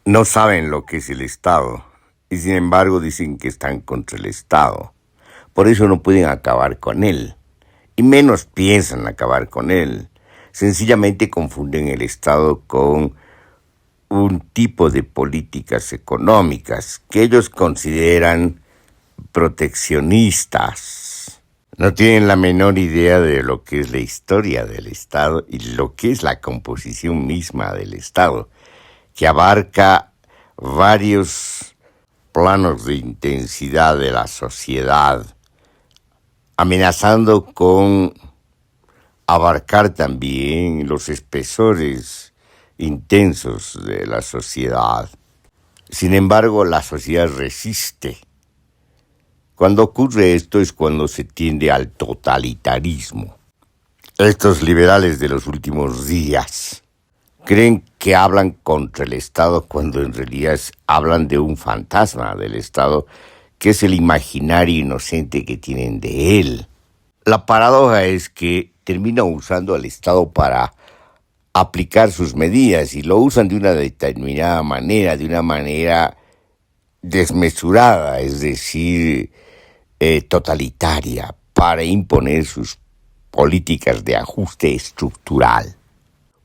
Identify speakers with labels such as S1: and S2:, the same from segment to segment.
S1: No saben lo que es el Estado y sin embargo dicen que están contra el Estado. Por eso no pueden acabar con él y menos piensan acabar con él. Sencillamente confunden el Estado con un tipo de políticas económicas que ellos consideran proteccionistas. No tienen la menor idea de lo que es la historia del Estado y lo que es la composición misma del Estado, que abarca varios planos de intensidad de la sociedad, amenazando con abarcar también los espesores intensos de la sociedad. Sin embargo, la sociedad resiste. Cuando ocurre esto es cuando se tiende al totalitarismo. Estos liberales de los últimos días creen que hablan contra el Estado cuando en realidad hablan de un fantasma del Estado, que es el imaginario inocente que tienen de él. La paradoja es que terminan usando al Estado para aplicar sus medidas y lo usan de una determinada manera, de una manera desmesurada, es decir, totalitaria, para imponer sus políticas de ajuste estructural.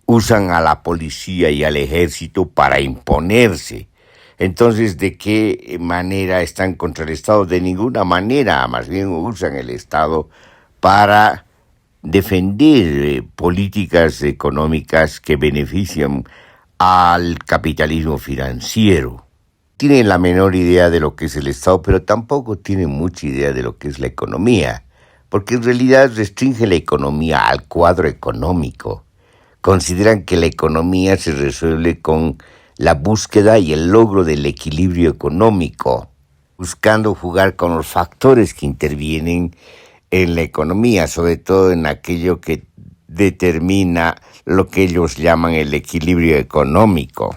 S1: Usan a la policía y al ejército para imponerse. Entonces, ¿de qué manera están contra el Estado? De ninguna manera, más bien usan el Estado para defender políticas económicas que benefician al capitalismo financiero. Tienen la menor idea de lo que es el Estado, pero tampoco tienen mucha idea de lo que es la economía, porque en realidad restringe la economía al cuadro económico. Consideran que la economía se resuelve con la búsqueda y el logro del equilibrio económico, buscando jugar con los factores que intervienen en la economía, sobre todo en aquello que determina lo que ellos llaman el equilibrio económico.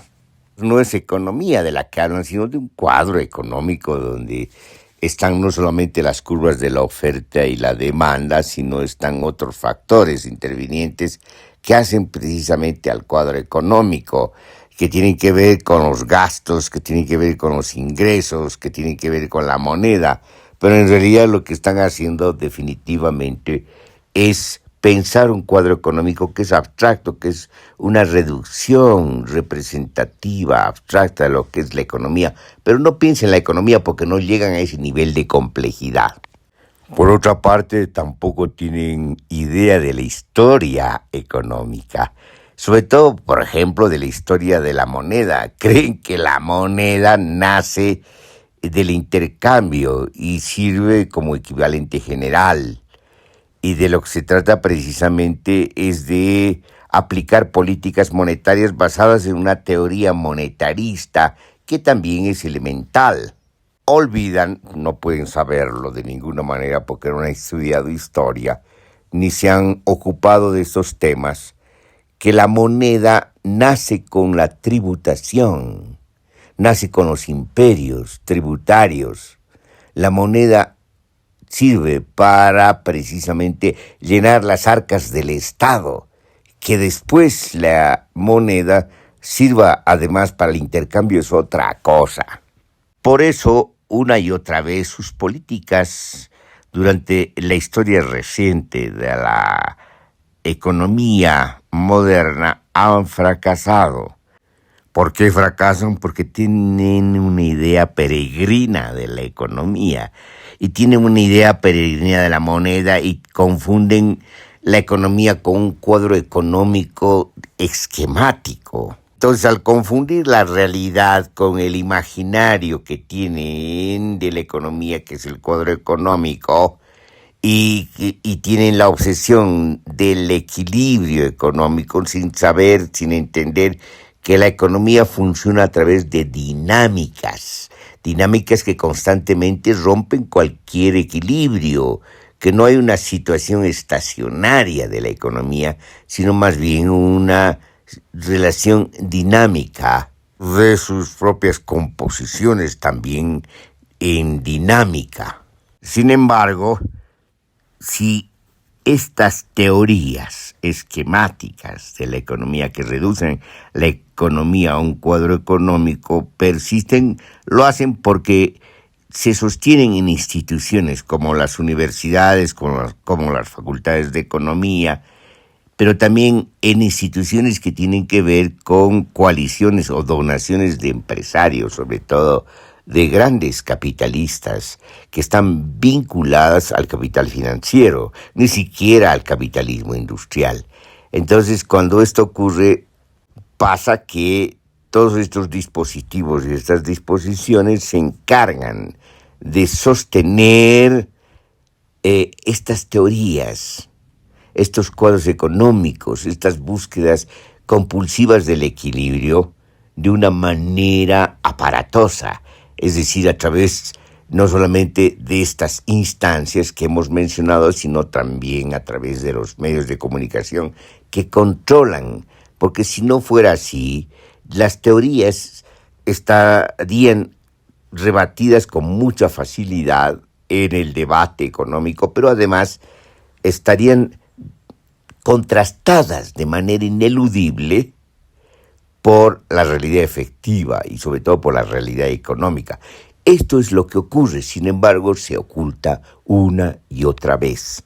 S1: No es economía de la que hablan, sino de un cuadro económico donde están no solamente las curvas de la oferta y la demanda, sino están otros factores intervinientes que hacen precisamente al cuadro económico, que tienen que ver con los gastos, que tienen que ver con los ingresos, que tienen que ver con la moneda, pero en realidad lo que están haciendo definitivamente es pensar un cuadro económico que es abstracto, que es una reducción representativa, abstracta de lo que es la economía, pero no piensen en la economía porque no llegan a ese nivel de complejidad. Por otra parte, tampoco tienen idea de la historia económica, sobre todo, por ejemplo, de la historia de la moneda. Creen que la moneda nace del intercambio y sirve como equivalente general. Y de lo que se trata precisamente es de aplicar políticas monetarias basadas en una teoría monetarista que también es elemental. Olvidan, no pueden saberlo de ninguna manera porque no han estudiado historia, ni se han ocupado de estos temas, que la moneda nace con la tributación, nace con los imperios tributarios. La moneda sirve para precisamente llenar las arcas del Estado, que después la moneda sirva además para el intercambio es otra cosa. Por eso, una y otra vez, sus políticas durante la historia reciente de la economía moderna han fracasado. ¿Por qué fracasan? Porque tienen una idea peregrina de la economía y tienen una idea peregrina de la moneda y confunden la economía con un cuadro económico esquemático. Entonces, al confundir la realidad con el imaginario que tienen de la economía, que es el cuadro económico, y tienen la obsesión del equilibrio económico sin saber, sin entender que la economía funciona a través de dinámicas que constantemente rompen cualquier equilibrio, que no hay una situación estacionaria de la economía, sino más bien una relación dinámica de sus propias composiciones también en dinámica. Sin embargo, si estas teorías esquemáticas de la economía que reducen la economía a un cuadro económico persisten, lo hacen porque se sostienen en instituciones como las universidades, como las facultades de economía, pero también en instituciones que tienen que ver con coaliciones o donaciones de empresarios, sobre todo de grandes capitalistas que están vinculadas al capital financiero, ni siquiera al capitalismo industrial. Entonces, cuando esto ocurre, pasa que todos estos dispositivos y estas disposiciones se encargan de sostener estas teorías, estos cuadros económicos, estas búsquedas compulsivas del equilibrio de una manera aparatosa, es decir, a través no solamente de estas instancias que hemos mencionado, sino también a través de los medios de comunicación que controlan, porque si no fuera así, las teorías estarían rebatidas con mucha facilidad en el debate económico, pero además estarían contrastadas de manera ineludible por la realidad efectiva y sobre todo por la realidad económica. Esto es lo que ocurre, sin embargo, se oculta una y otra vez.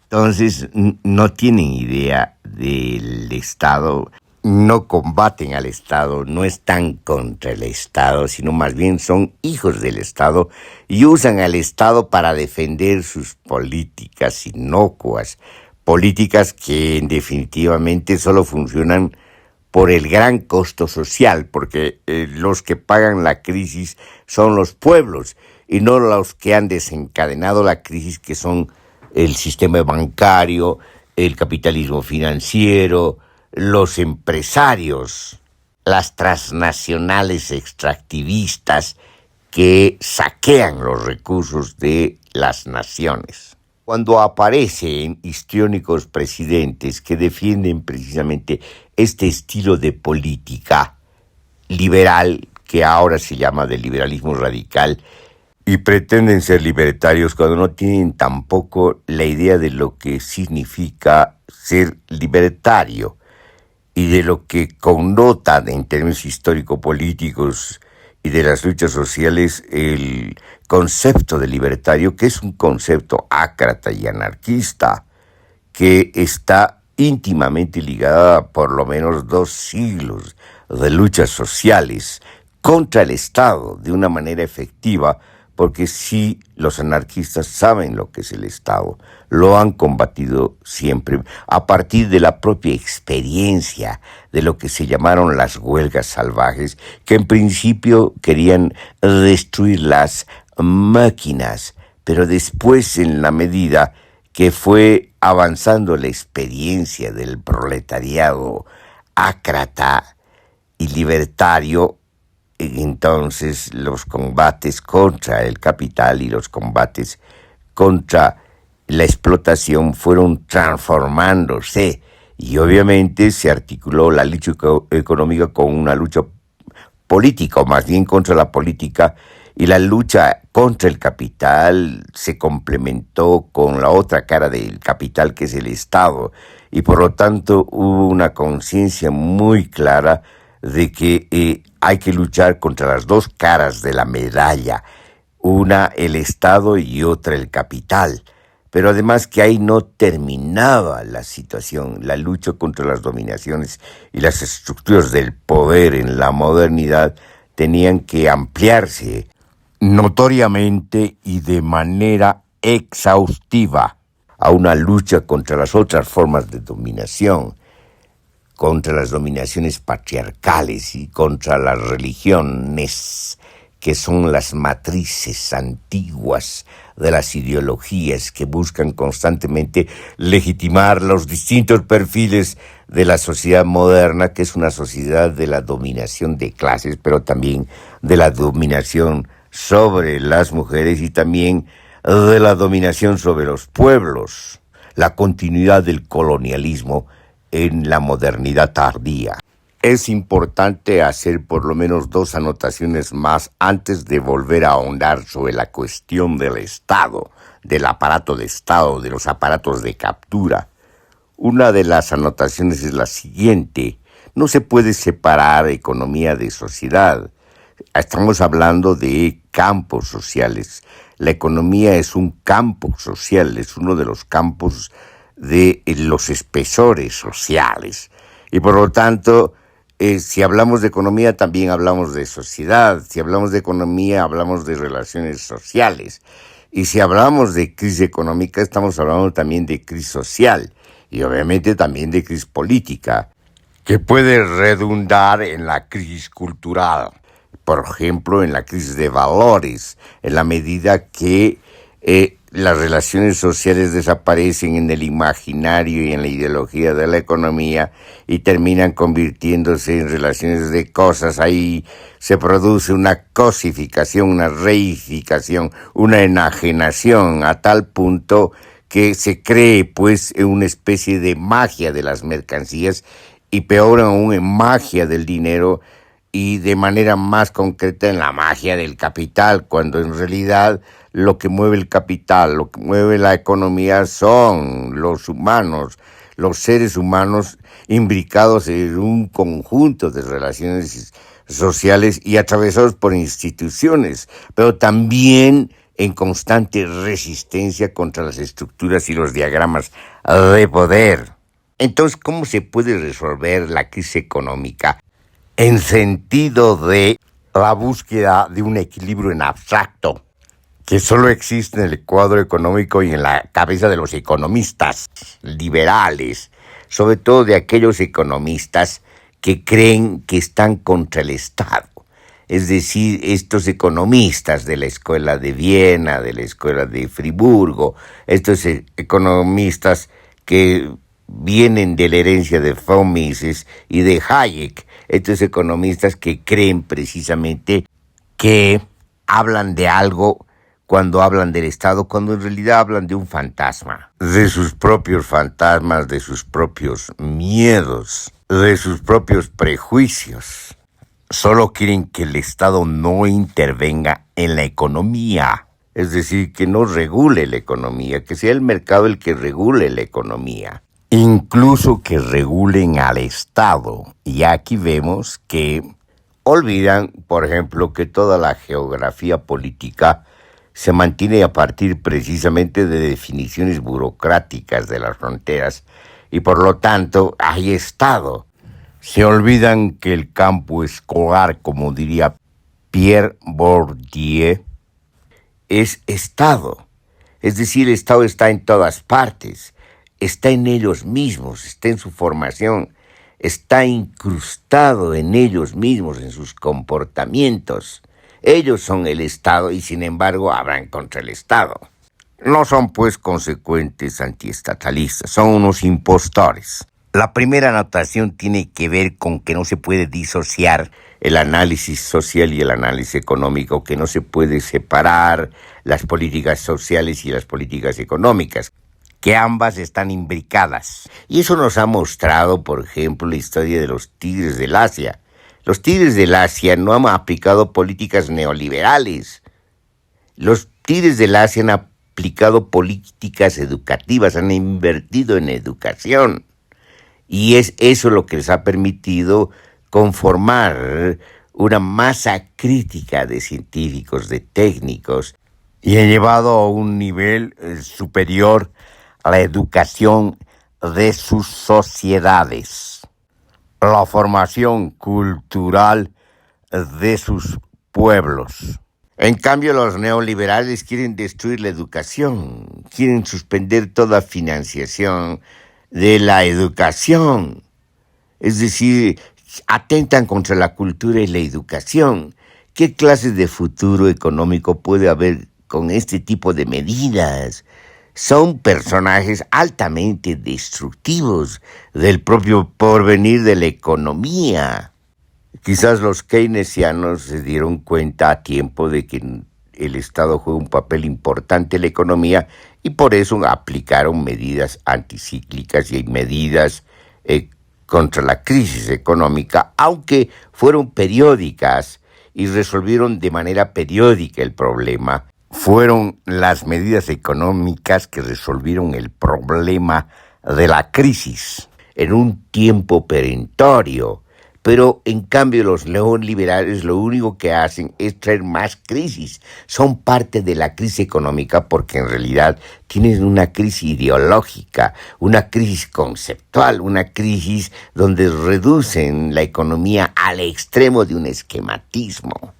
S1: Entonces, no tienen idea del Estado, no combaten al Estado, no están contra el Estado, sino más bien son hijos del Estado y usan al Estado para defender sus políticas inocuas, políticas que definitivamente solo funcionan por el gran costo social, porque los que pagan la crisis son los pueblos y no los que han desencadenado la crisis, que son el sistema bancario, el capitalismo financiero, los empresarios, las transnacionales extractivistas que saquean los recursos de las naciones. Cuando aparecen histriónicos presidentes que defienden precisamente este estilo de política liberal, que ahora se llama de liberalismo radical, y pretenden ser libertarios cuando no tienen tampoco la idea de lo que significa ser libertario y de lo que connota en términos histórico-políticos y de las luchas sociales el concepto de libertario, que es un concepto ácrata y anarquista, que está íntimamente ligada a por lo menos 2 siglos de luchas sociales contra el Estado de una manera efectiva, porque sí, los anarquistas saben lo que es el Estado, lo han combatido siempre a partir de la propia experiencia de lo que se llamaron las huelgas salvajes, que en principio querían destruir las máquinas, pero después, en la medida que fue avanzando la experiencia del proletariado ácrata y libertario, entonces los combates contra el capital y los combates contra la explotación fueron transformándose y obviamente se articuló la lucha económica con una lucha política, o más bien contra la política, y la lucha contra el capital se complementó con la otra cara del capital, que es el Estado, y por lo tanto hubo una conciencia muy clara de que hay que luchar contra las 2 caras de la medalla, una el Estado y otra el capital. Pero además que ahí no terminaba la situación, la lucha contra las dominaciones y las estructuras del poder en la modernidad tenían que ampliarse notoriamente y de manera exhaustiva a una lucha contra las otras formas de dominación, contra las dominaciones patriarcales y contra las religiones, que son las matrices antiguas de las ideologías que buscan constantemente legitimar los distintos perfiles de la sociedad moderna, que es una sociedad de la dominación de clases, pero también de la dominación sobre las mujeres y también de la dominación sobre los pueblos, la continuidad del colonialismo en la modernidad tardía. Es importante hacer por lo menos 2 anotaciones más antes de volver a ahondar sobre la cuestión del Estado del aparato de Estado, de los aparatos de captura. Una de las anotaciones es la siguiente: no se puede separar economía de sociedad. Estamos hablando de campos sociales. La economía es un campo social, es uno de los campos de los espesores sociales. Y por lo tanto, si hablamos de economía, también hablamos de sociedad. Si hablamos de economía, hablamos de relaciones sociales. Y si hablamos de crisis económica, estamos hablando también de crisis social. Y obviamente también de crisis política, que puede redundar en la crisis cultural. Por ejemplo, en la crisis de valores, en la medida que las relaciones sociales desaparecen en el imaginario y en la ideología de la economía y terminan convirtiéndose en relaciones de cosas. Ahí se produce una cosificación, una reificación, una enajenación, a tal punto que se cree pues en una especie de magia de las mercancías y peor aún en magia del dinero, y de manera más concreta en la magia del capital, cuando en realidad lo que mueve el capital, lo que mueve la economía son los humanos, los seres humanos imbricados en un conjunto de relaciones sociales y atravesados por instituciones, pero también en constante resistencia contra las estructuras y los diagramas de poder. Entonces, ¿cómo se puede resolver la crisis económica en sentido de la búsqueda de un equilibrio en abstracto que solo existe en el cuadro económico y en la cabeza de los economistas liberales, sobre todo de aquellos economistas que creen que están contra el Estado? Es decir, estos economistas de la Escuela de Viena, de la Escuela de Friburgo, estos economistas que vienen de la herencia de von Mises y de Hayek, estos economistas que creen precisamente que hablan de algo cuando hablan del Estado, cuando en realidad hablan de un fantasma, de sus propios fantasmas, de sus propios miedos, de sus propios prejuicios. Solo quieren que el Estado no intervenga en la economía, es decir, que no regule la economía, que sea el mercado el que regule la economía. Incluso que regulen al Estado. Y aquí vemos que olvidan, por ejemplo, que toda la geografía política se mantiene a partir precisamente de definiciones burocráticas de las fronteras y por lo tanto hay Estado. Se olvidan que el campo escolar, como diría Pierre Bourdieu, es Estado. Es decir, el Estado está en todas partes. Está en ellos mismos, está en su formación, está incrustado en ellos mismos, en sus comportamientos. Ellos son el Estado y sin embargo hablan contra el Estado. No son pues consecuentes antiestatalistas, son unos impostores. La primera anotación tiene que ver con que no se puede disociar el análisis social y el análisis económico, que no se puede separar las políticas sociales y las políticas económicas, que ambas están imbricadas. Y eso nos ha mostrado, por ejemplo, la historia de los tigres del Asia. Los tigres del Asia no han aplicado políticas neoliberales. Los tigres del Asia han aplicado políticas educativas, han invertido en educación. Y es eso lo que les ha permitido conformar una masa crítica de científicos, de técnicos, y han llevado a un nivel superior a la educación de sus sociedades, la formación cultural de sus pueblos. En cambio, los neoliberales quieren destruir la educación, quieren suspender toda financiación de la educación. Es decir, atentan contra la cultura y la educación. ¿Qué clase de futuro económico puede haber con este tipo de medidas? Son personajes altamente destructivos del propio porvenir de la economía. Quizás los keynesianos se dieron cuenta a tiempo de que el Estado juega un papel importante en la economía y por eso aplicaron medidas anticíclicas y medidas contra la crisis económica, aunque fueron periódicas y resolvieron de manera periódica el problema. fueron las medidas económicas que resolvieron el problema de la crisis en un tiempo perentorio. Pero en cambio los neoliberales lo único que hacen es traer más crisis. Son parte de la crisis económica porque en realidad tienen una crisis ideológica, una crisis conceptual, una crisis donde reducen la economía al extremo de un esquematismo.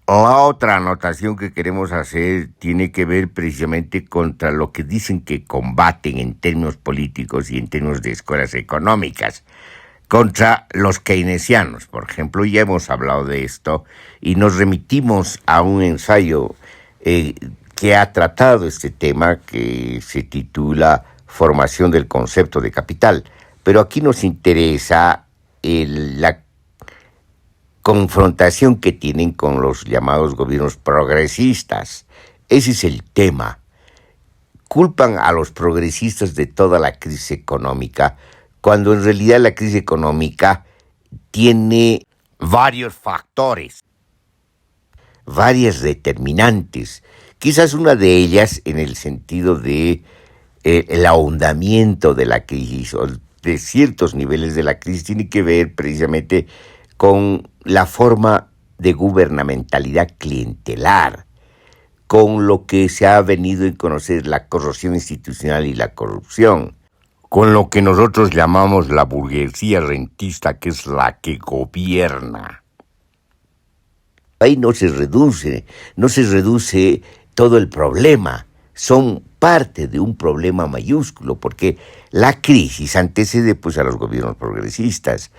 S1: La otra anotación que queremos hacer tiene que ver precisamente contra lo que dicen que combaten en términos políticos y en términos de escuelas económicas, contra los keynesianos. Por ejemplo, ya hemos hablado de esto y nos remitimos a un ensayo que ha tratado este tema, que se titula Formación del concepto de capital. Pero aquí nos interesa la confrontación que tienen con los llamados gobiernos progresistas. Ese es el tema. Culpan a los progresistas de toda la crisis económica, cuando en realidad la crisis económica tiene varios factores, varias determinantes. Quizás una de ellas en el sentido de el ahondamiento de la crisis o de ciertos niveles de la crisis tiene que ver precisamente con la forma de gubernamentalidad clientelar, con lo que se ha venido a conocer la corrupción institucional y la corrupción, con lo que nosotros llamamos la burguesía rentista, que es la que gobierna. Ahí no se reduce todo el problema, son parte de un problema mayúsculo, porque la crisis antecede pues a los gobiernos progresistas.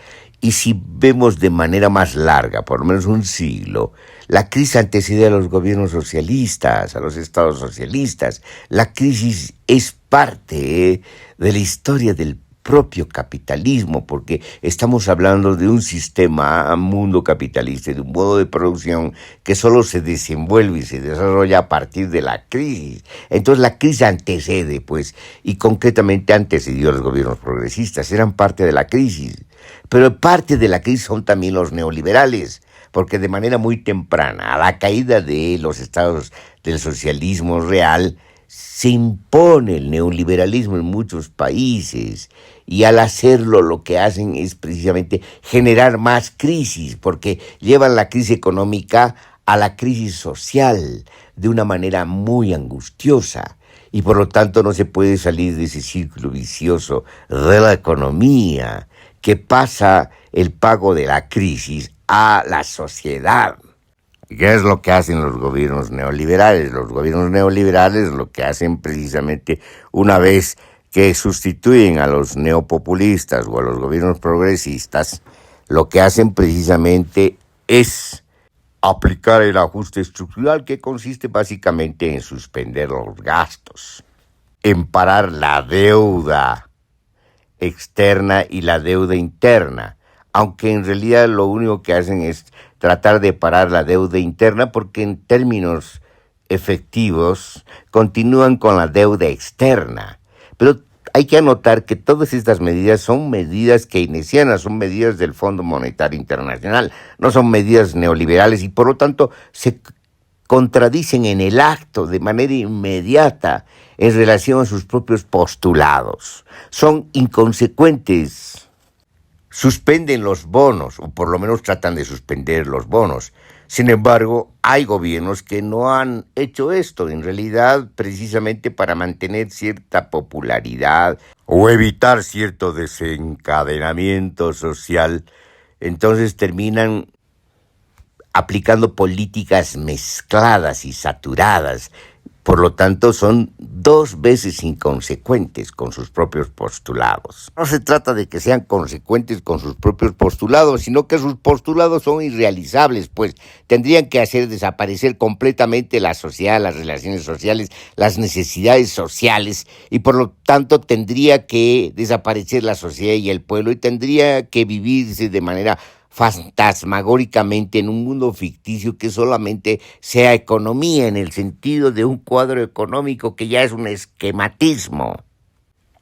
S1: Y si vemos de manera más larga, por lo menos un siglo, la crisis antecede a los gobiernos socialistas, a los estados socialistas. La crisis es parte de la historia del propio capitalismo, porque estamos hablando de un sistema, un mundo capitalista, de un modo de producción que solo se desenvuelve y se desarrolla a partir de la crisis. Entonces la crisis antecede, pues, y concretamente antecedió a los gobiernos progresistas, eran parte de la crisis. Pero parte de la crisis son también los neoliberales, porque de manera muy temprana, a la caída de los estados del socialismo real, se impone el neoliberalismo en muchos países, y al hacerlo lo que hacen es precisamente generar más crisis, porque llevan la crisis económica a la crisis social de una manera muy angustiosa. Y por lo tanto no se puede salir de ese círculo vicioso de la economía, que pasa el pago de la crisis a la sociedad. ¿Qué es lo que hacen los gobiernos neoliberales? Los gobiernos neoliberales lo que hacen precisamente, una vez que sustituyen a los neopopulistas o a los gobiernos progresistas, lo que hacen precisamente es aplicar el ajuste estructural, que consiste básicamente en suspender los gastos, en parar la deuda externa y la deuda interna, aunque en realidad lo único que hacen es tratar de parar la deuda interna, porque en términos efectivos continúan con la deuda externa. Pero hay que anotar que todas estas medidas son medidas keynesianas, son medidas del Fondo Monetario Internacional, no son medidas neoliberales, y por lo tanto se contradicen en el acto de manera inmediata en relación a sus propios postulados. Son inconsecuentes. Suspenden los bonos, o por lo menos tratan de suspender los bonos. Sin embargo, hay gobiernos que no han hecho esto, en realidad precisamente para mantener cierta popularidad o evitar cierto desencadenamiento social. Entonces terminan aplicando políticas mezcladas y saturadas. Por lo tanto, son dos veces inconsecuentes con sus propios postulados. No se trata de que sean consecuentes con sus propios postulados, sino que sus postulados son irrealizables, pues tendrían que hacer desaparecer completamente la sociedad, las relaciones sociales, las necesidades sociales, y por lo tanto tendría que desaparecer la sociedad y el pueblo, y tendría que vivirse de manera fantasmagóricamente en un mundo ficticio que solamente sea economía, en el sentido de un cuadro económico que ya es un esquematismo.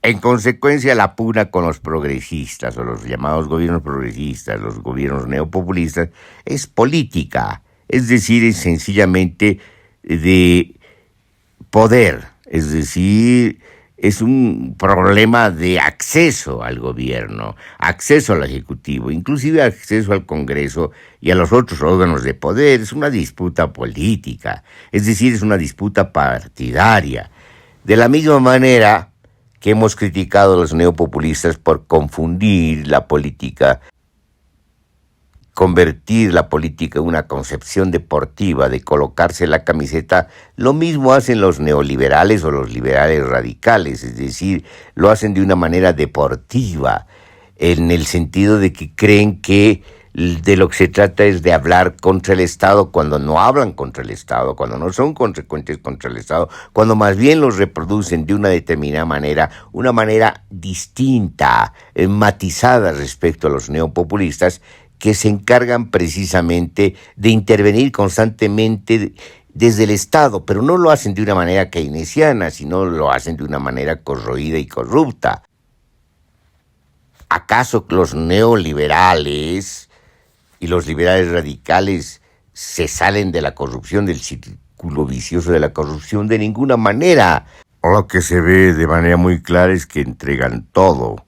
S1: En consecuencia, la pugna con los progresistas, o los llamados gobiernos progresistas, los gobiernos neopopulistas, es política, es decir, es sencillamente de poder, es decir, es un problema de acceso al gobierno, acceso al Ejecutivo, inclusive acceso al Congreso y a los otros órganos de poder. Es una disputa política, es decir, es una disputa partidaria. De la misma manera que hemos criticado a los neopopulistas por confundir la política, convertir la política en una concepción deportiva de colocarse la camiseta, lo mismo hacen los neoliberales o los liberales radicales, es decir, lo hacen de una manera deportiva, en el sentido de que creen que de lo que se trata es de hablar contra el Estado cuando no hablan contra el Estado, cuando no son consecuentes contra el Estado, cuando más bien los reproducen de una determinada manera, una manera distinta, matizada respecto a los neopopulistas, que se encargan precisamente de intervenir constantemente desde el Estado, pero no lo hacen de una manera keynesiana, sino lo hacen de una manera corroída y corrupta. ¿Acaso los neoliberales y los liberales radicales se salen de la corrupción, del círculo vicioso de la corrupción? De ninguna manera. Lo que se ve de manera muy clara es que entregan todo.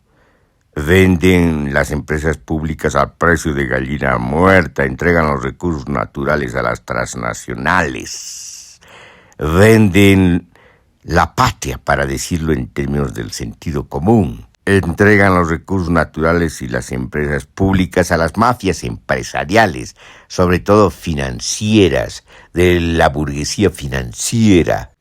S1: Venden las empresas públicas al precio de gallina muerta, entregan los recursos naturales a las transnacionales, venden la patria, para decirlo en términos del sentido común, entregan los recursos naturales y las empresas públicas a las mafias empresariales, sobre todo financieras, de la burguesía financiera.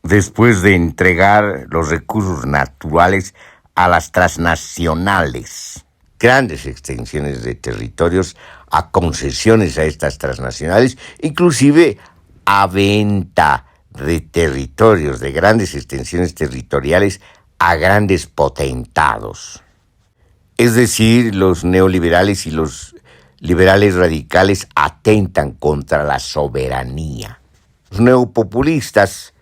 S1: Después de entregar los recursos naturales a las transnacionales, grandes extensiones de territorios, a concesiones a estas transnacionales, inclusive a venta de territorios, de grandes extensiones territoriales a grandes potentados. Es decir, los neoliberales y los liberales radicales atentan contra la soberanía. Los neopopulistas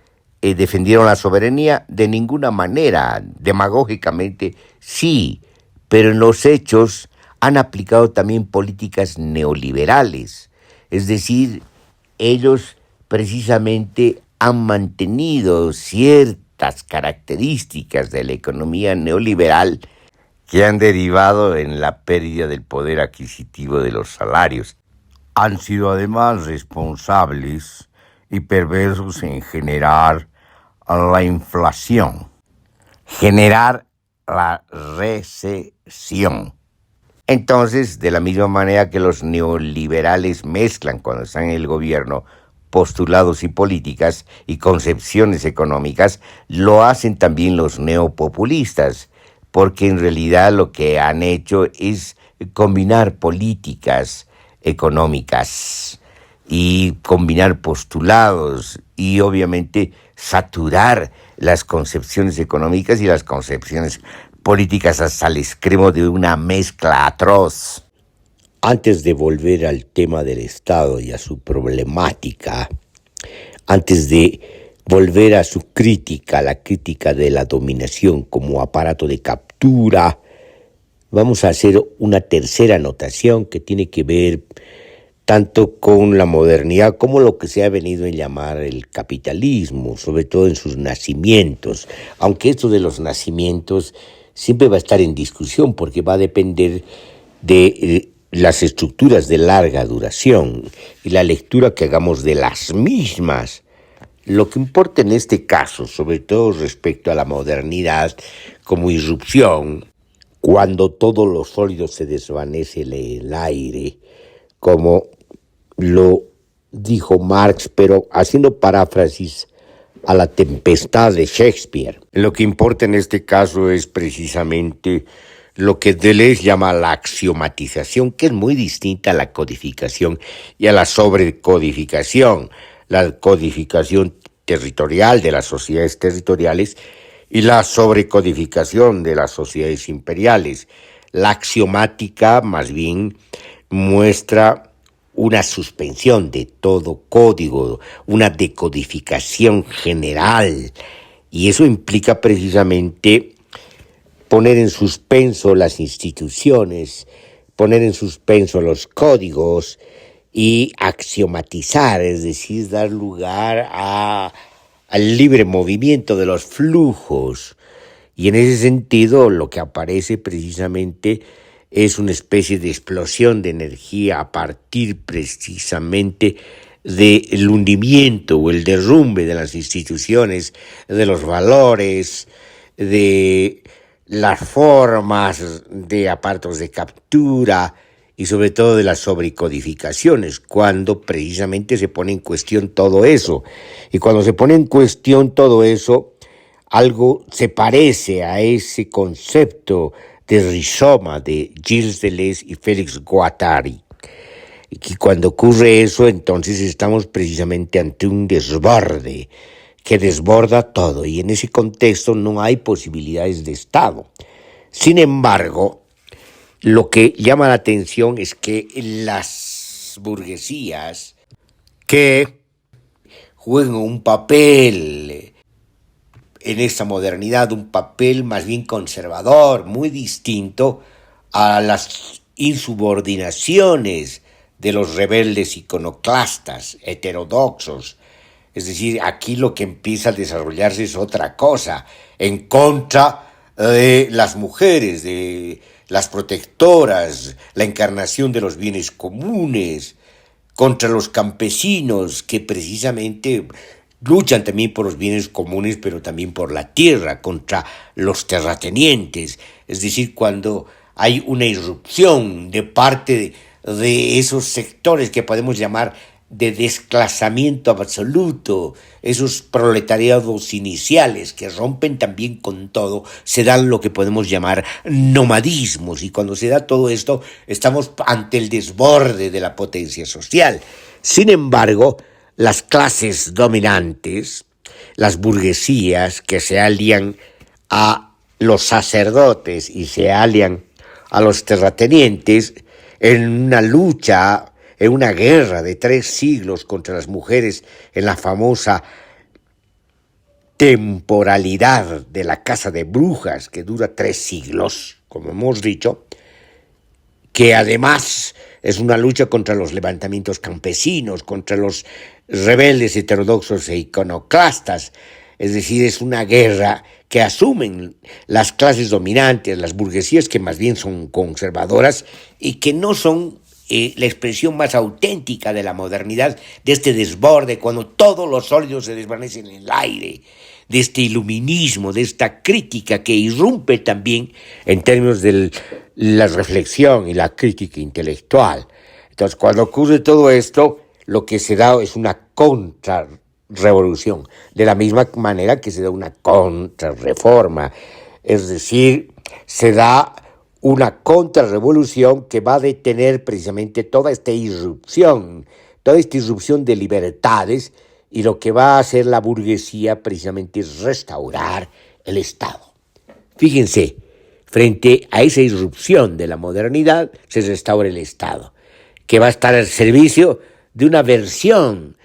S1: defendieron la soberanía de ninguna manera, demagógicamente sí, pero en los hechos han aplicado también políticas neoliberales, es decir, ellos precisamente han mantenido ciertas características de la economía neoliberal que han derivado en la pérdida del poder adquisitivo de los salarios. Han sido además responsables y perversos en generar la inflación, generar la recesión. Entonces, de la misma manera que los neoliberales mezclan cuando están en el gobierno postulados y políticas y concepciones económicas, lo hacen también los neopopulistas, porque en realidad lo que han hecho es combinar políticas económicas y combinar postulados y obviamente saturar las concepciones económicas y las concepciones políticas hasta el extremo de una mezcla atroz. Antes de volver al tema del Estado y a su problemática, antes de volver a su crítica, la crítica de la dominación como aparato de captura, vamos a hacer una tercera anotación que tiene que ver tanto con la modernidad como lo que se ha venido a llamar el capitalismo, sobre todo en sus nacimientos, aunque esto de los nacimientos siempre va a estar en discusión porque va a depender de las estructuras de larga duración y la lectura que hagamos de las mismas. Lo que importa en este caso, sobre todo respecto a la modernidad como irrupción, cuando todo lo sólido se desvanece en el aire, como lo dijo Marx, pero haciendo paráfrasis a la tempestad de Shakespeare. Lo que importa en este caso es precisamente lo que Deleuze llama la axiomatización, que es muy distinta a la codificación y a la sobrecodificación. La codificación territorial de las sociedades territoriales y la sobrecodificación de las sociedades imperiales. La axiomática, más bien, muestra una suspensión de todo código, una decodificación general, y eso implica precisamente poner en suspenso las instituciones, poner en suspenso los códigos y axiomatizar, es decir, dar lugar al libre movimiento de los flujos. Y en ese sentido, lo que aparece precisamente es una especie de explosión de energía a partir precisamente del hundimiento o el derrumbe de las instituciones, de los valores, de las formas de aparatos de captura y sobre todo de las sobrecodificaciones, cuando precisamente se pone en cuestión todo eso. Y cuando se pone en cuestión todo eso, algo se parece a ese concepto de rizoma de Gilles Deleuze y Félix Guattari. Y cuando ocurre eso, entonces estamos precisamente ante un desborde que desborda todo, y en ese contexto no hay posibilidades de Estado. Sin embargo, lo que llama la atención es que las burguesías que juegan un papel en esta modernidad, un papel más bien conservador, muy distinto a las insubordinaciones de los rebeldes iconoclastas, heterodoxos. Es decir, aquí lo que empieza a desarrollarse es otra cosa, en contra de las mujeres, de las protectoras, la encarnación de los bienes comunes, contra los campesinos que precisamente luchan también por los bienes comunes, pero también por la tierra, contra los terratenientes. Es decir, cuando hay una irrupción de parte de esos sectores que podemos llamar de desclasamiento absoluto, esos proletariados iniciales que rompen también con todo, se dan lo que podemos llamar nomadismos, y cuando se da todo esto estamos ante el desborde de la potencia social. Sin embargo, las clases dominantes, las burguesías que se alian a los sacerdotes y se alian a los terratenientes en una lucha, en una guerra de 3 siglos contra las mujeres, en la famosa temporalidad de la casa de brujas, que dura 3 siglos, como hemos dicho, que además es una lucha contra los levantamientos campesinos, contra los rebeldes heterodoxos e iconoclastas. Es decir, es una guerra que asumen las clases dominantes, las burguesías, que más bien son conservadoras y que no son la expresión más auténtica de la modernidad, de este desborde, cuando todos los sólidos se desvanecen en el aire, de este iluminismo, de esta crítica que irrumpe también en términos de la reflexión y la crítica intelectual. Entonces, cuando ocurre todo esto, lo que se da es una contrarrevolución, de la misma manera que se da una contrarreforma, es decir, se da una contrarrevolución que va a detener precisamente toda esta irrupción de libertades, y lo que va a hacer la burguesía precisamente es restaurar el Estado. Fíjense, frente a esa irrupción de la modernidad se restaura el Estado, que va a estar al servicio de una versión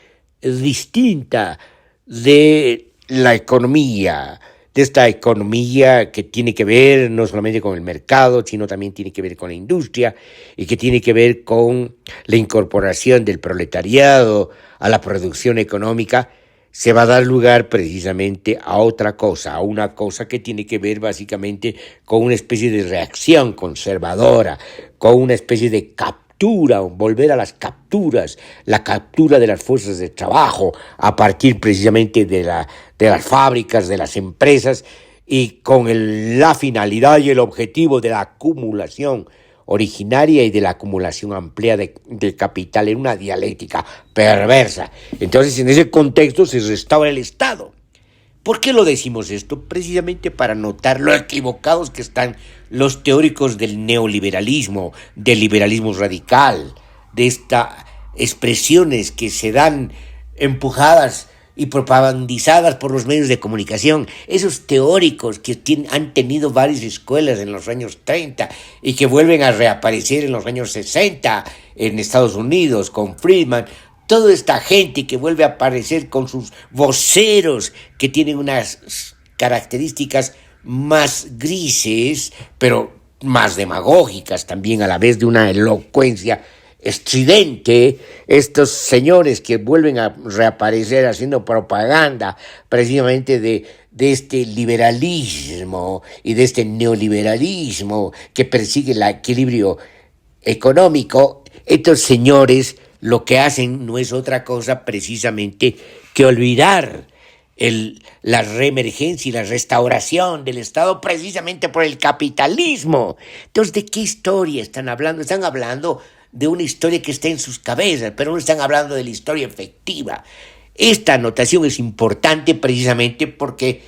S1: distinta de la economía, de esta economía que tiene que ver no solamente con el mercado, sino también tiene que ver con la industria, y que tiene que ver con la incorporación del proletariado a la producción económica. Se va a dar lugar precisamente a otra cosa, a una cosa que tiene que ver básicamente con una especie de reacción conservadora, con una especie de captura, volver a las capturas, la captura de las fuerzas de trabajo a partir precisamente de las fábricas, de las empresas, y con la finalidad y el objetivo de la acumulación originaria y de la acumulación amplia de capital, en una dialéctica perversa. Entonces, en ese contexto se restaura el Estado. ¿Por qué lo decimos esto? Precisamente para notar lo equivocados que están los teóricos del neoliberalismo, del liberalismo radical, de estas expresiones que se dan empujadas y propagandizadas por los medios de comunicación, esos teóricos que han tenido varias escuelas en los años 30 y que vuelven a reaparecer en los años 60 en Estados Unidos con Friedman. Toda esta gente que vuelve a aparecer con sus voceros que tienen unas características más grises, pero más demagógicas también, a la vez de una elocuencia estridente, estos señores que vuelven a reaparecer haciendo propaganda precisamente de este liberalismo y de este neoliberalismo que persigue el equilibrio económico, estos señores lo que hacen no es otra cosa precisamente que olvidar la reemergencia y la restauración del Estado precisamente por el capitalismo. Entonces, ¿de qué historia están hablando? Están hablando de una historia que está en sus cabezas, pero no están hablando de la historia efectiva. Esta anotación es importante precisamente porque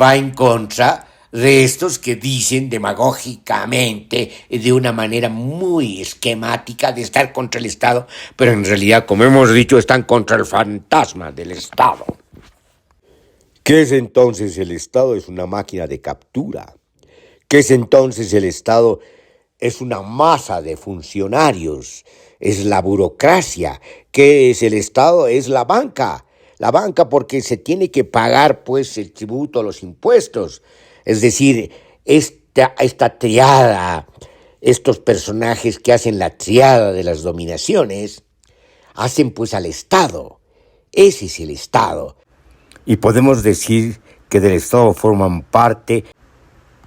S1: va en contra de estos que dicen demagógicamente, de una manera muy esquemática, de estar contra el Estado, pero en realidad, como hemos dicho, están contra el fantasma del Estado. ¿Qué es entonces el Estado? Es una máquina de captura. ¿Qué es entonces el Estado? Es una masa de funcionarios, es la burocracia. ¿Qué es el Estado? Es la banca. La banca porque se tiene que pagar pues el tributo, los impuestos. Es decir, esta triada, estos personajes que hacen la triada de las dominaciones, hacen pues al Estado. Ese es el Estado. Y podemos decir que del Estado forman parte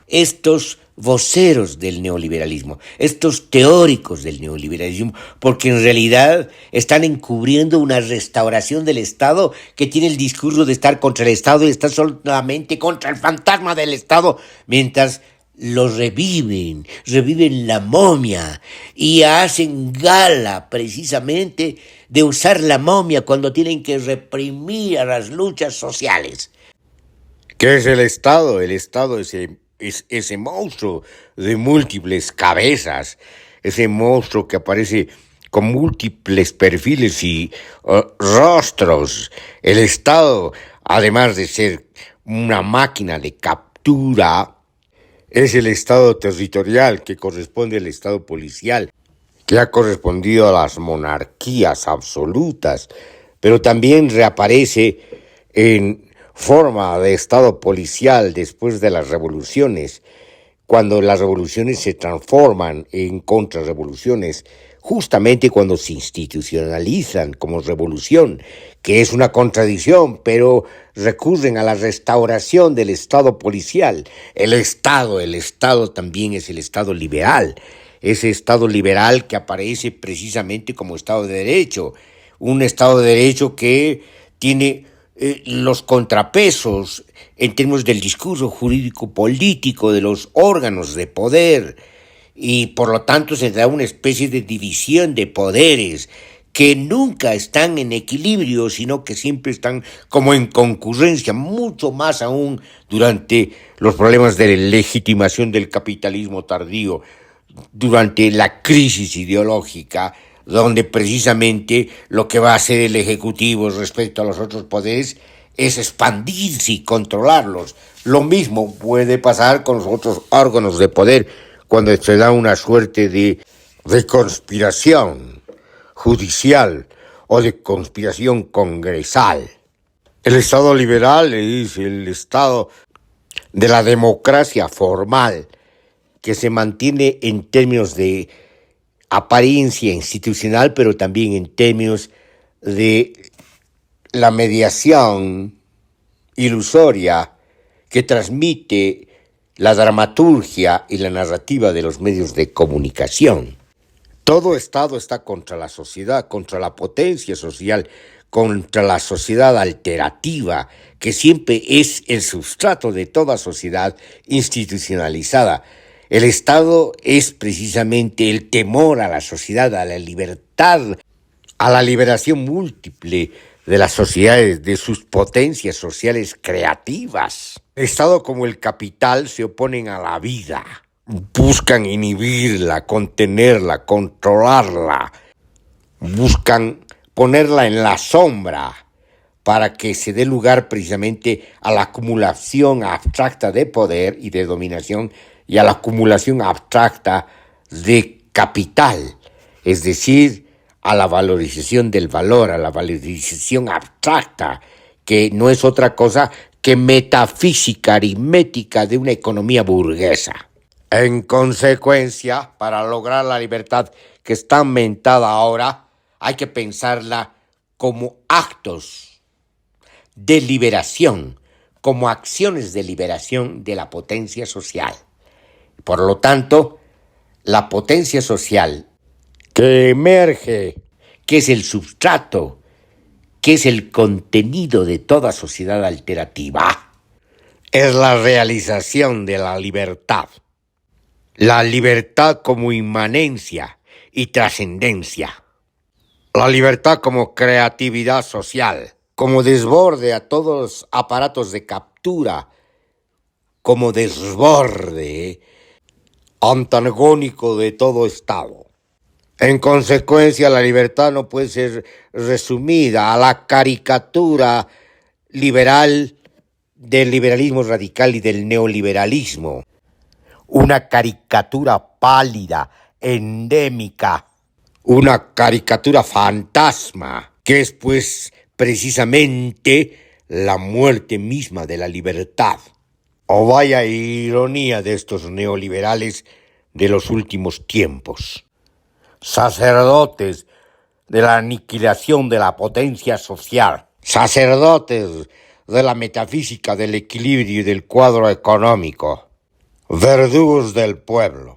S1: estos voceros del neoliberalismo, estos teóricos del neoliberalismo, porque en realidad están encubriendo una restauración del Estado que tiene el discurso de estar contra el Estado y está solamente contra el fantasma del Estado, mientras lo reviven la momia y hacen gala precisamente de usar la momia cuando tienen que reprimir a las luchas sociales. ¿Qué es el Estado? El Estado es ese monstruo de múltiples cabezas, ese monstruo que aparece con múltiples perfiles y rostros. El Estado, además de ser una máquina de captura, es el Estado territorial que corresponde al Estado policial, que ha correspondido a las monarquías absolutas, pero también reaparece en forma de Estado policial después de las revoluciones, cuando las revoluciones se transforman en contrarrevoluciones, justamente cuando se institucionalizan como revolución, que es una contradicción, pero recurren a la restauración del Estado policial. El Estado también es el Estado liberal, ese Estado liberal que aparece precisamente como Estado de Derecho, un Estado de Derecho que tiene los contrapesos en términos del discurso jurídico-político de los órganos de poder, y por lo tanto se da una especie de división de poderes que nunca están en equilibrio, sino que siempre están como en concurrencia, mucho más aún durante los problemas de legitimación del capitalismo tardío, durante la crisis ideológica, donde precisamente lo que va a hacer el Ejecutivo respecto a los otros poderes es expandirse y controlarlos. Lo mismo puede pasar con los otros órganos de poder cuando se da una suerte de conspiración judicial o de conspiración congresal. El Estado liberal es el Estado de la democracia formal, que se mantiene en términos de apariencia institucional, pero también en términos de la mediación ilusoria que transmite la dramaturgia y la narrativa de los medios de comunicación. Todo Estado está contra la sociedad, contra la potencia social, contra la sociedad alterativa, que siempre es el sustrato de toda sociedad institucionalizada. El Estado es precisamente el temor a la sociedad, a la libertad, a la liberación múltiple de las sociedades, de sus potencias sociales creativas. El Estado como el capital se oponen a la vida, buscan inhibirla, contenerla, controlarla, buscan ponerla en la sombra para que se dé lugar precisamente a la acumulación abstracta de poder y de dominación y a la acumulación abstracta de capital, es decir, a la valorización del valor, a la valorización abstracta, que no es otra cosa que metafísica aritmética de una economía burguesa. En consecuencia, para lograr la libertad que está mentada ahora, hay que pensarla como actos de liberación, como acciones de liberación de la potencia social. Por lo tanto, la potencia social que emerge, que es el substrato, que es el contenido de toda sociedad alternativa, es la realización de la libertad. La libertad como inmanencia y trascendencia. La libertad como creatividad social, como desborde a todos los aparatos de captura, como desborde antagónico de todo Estado. En consecuencia, la libertad no puede ser resumida a la caricatura liberal del liberalismo radical y del neoliberalismo. Una caricatura pálida, endémica, una caricatura fantasma, que es pues precisamente la muerte misma de la libertad. Oh, vaya ironía de estos neoliberales de los últimos tiempos. Sacerdotes de la aniquilación de la potencia social, sacerdotes de la metafísica del equilibrio y del cuadro económico, verdugos del pueblo.